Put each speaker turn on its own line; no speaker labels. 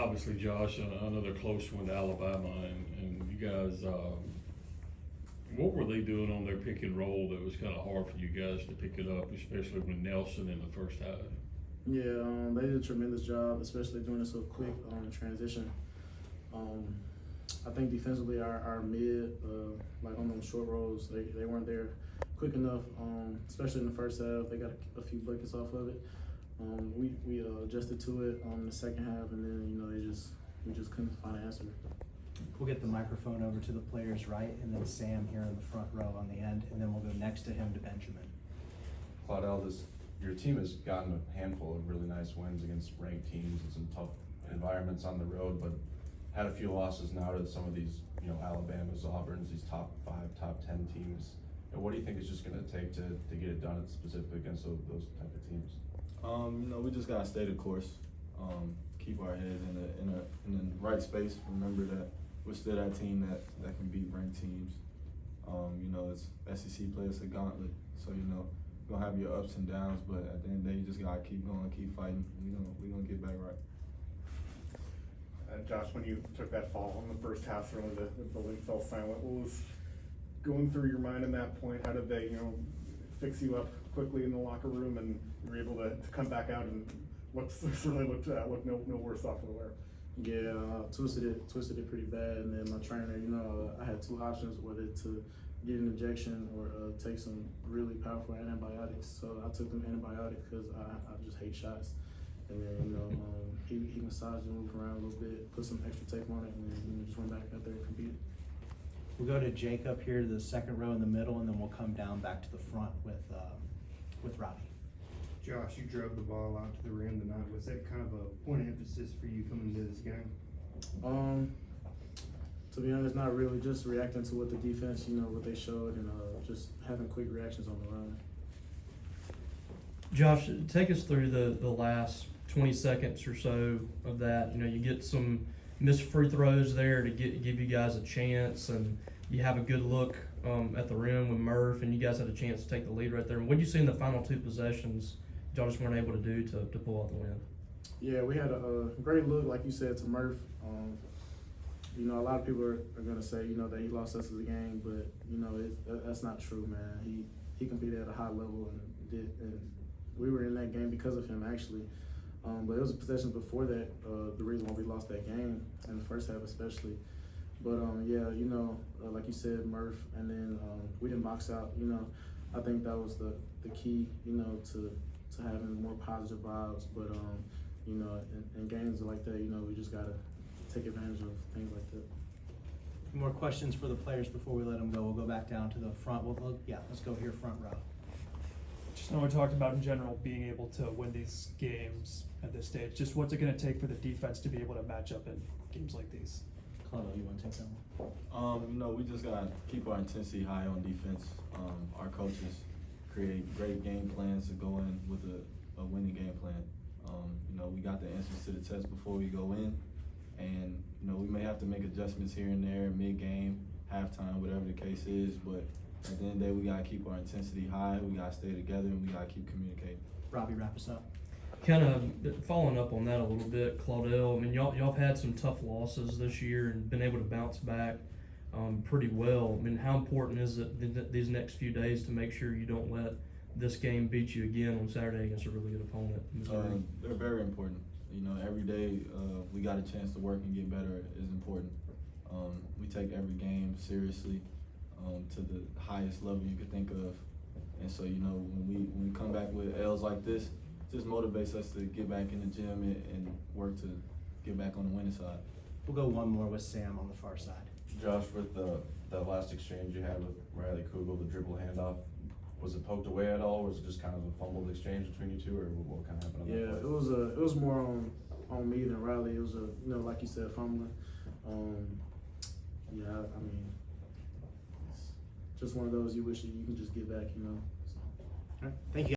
obviously, Josh, another close one to Alabama, and you guys, what were they doing on their pick and roll that was kind of hard for you guys to pick it up, especially with Nelson in the first half?
Yeah, they did a tremendous job, especially doing it so quick on transition. I think defensively, our mid, like on those short rolls, they weren't there quick enough, especially in the first half. They got a few buckets off of it. We adjusted to it on the second half, and then we just couldn't find an answer.
We'll get the microphone over to the players right, and then Sam here in the front row on the end, and then we'll go next to him to Benjamin.
Claudell, your team has gotten a handful of really nice wins against ranked teams and some tough environments on the road, but had a few losses now to some of these, Alabamas, Auburns, these top 5, top 10 teams. And what do you think it's just going to take to get it done specifically against those type of teams?
We just gotta stay the course. Keep our heads in the right space. Remember that we're still that team that can beat ranked teams. It's SEC play, it's a gauntlet. So you're gonna have your ups and downs, but at the end of the day, you just gotta keep going, keep fighting. We're gonna get back right.
Josh, when you took that fall in the first half, certainly the building fell silent. What was going through your mind in that point? How did they, fix you up quickly in the locker room, and you were able to come back out and certainly looked no worse off for the wear?
Yeah, twisted it pretty bad, and then my trainer, I had two options, whether to get an injection or take some really powerful antibiotics. So I took them antibiotics because I just hate shots. And then he massaged and moved around a little bit, put some extra tape on it, and then just went back out there and competed.
We'll go to Jacob here to the second row in the middle, and then we'll come down back to the front with Robbie.
Josh, you drove the ball out to the rim tonight. Was that kind of a point of emphasis for you coming into this game?
To be honest, not really. Just reacting to what the defense, what they showed, and just having quick reactions on the run.
Josh, take us through the last 20 seconds or so of that. You get some missed free throws there to give you guys a chance, and you have a good look at the rim with Murph, and you guys had a chance to take the lead right there. And what did you see in the final 2 possessions y'all just weren't able to do to pull out the win?
Yeah, we had a great look, like you said, to Murph. A lot of people are going to say, that he lost us the game, but, that's not true, man. He competed at a high level and we were in that game because of him, actually. But it was a possession before that, the reason why we lost that game, in the first half especially. But, like you said, Murph, and then we didn't box out. I think that was the key, to having more positive vibes. But, in games like that, we just got to take advantage of things like that.
More questions for the players before we let them go. We'll go back down to the front. Let's go here front row.
Just know we talked about in general being able to win these games at this stage. Just what's it going to take for the defense to be able to match up in games like these?
Claudell, you want to take that one?
We just gotta keep our intensity high on defense. Our coaches create great game plans to go in with a winning game plan. We got the answers to the test before we go in, and we may have to make adjustments here and there, mid-game, halftime, whatever the case is, but at the end of the day, we gotta keep our intensity high, we gotta stay together, and we gotta keep communicating.
Robbie, wrap us up.
Kind of following up on that a little bit, Claudell, y'all have had some tough losses this year and been able to bounce back pretty well. How important is it these next few days to make sure you don't let this game beat you again on Saturday against a really good opponent, Missouri?
They're very important. Every day we got a chance to work and get better is important. We take every game seriously to the highest level you could think of. And so, when we come back with L's like this, just motivates us to get back in the gym and work to get back on the winning side.
We'll go one more with Sam on the far side.
Josh, with the last exchange you had with Riley Kugel, the dribble handoff, was it poked away at all, or was it just kind of a fumbled exchange between you two, or what kind of happened on that play?
It was more on me than Riley. It was like you said, fumbling. It's just one of those you wish you can just get back, So.
All right. Thank you.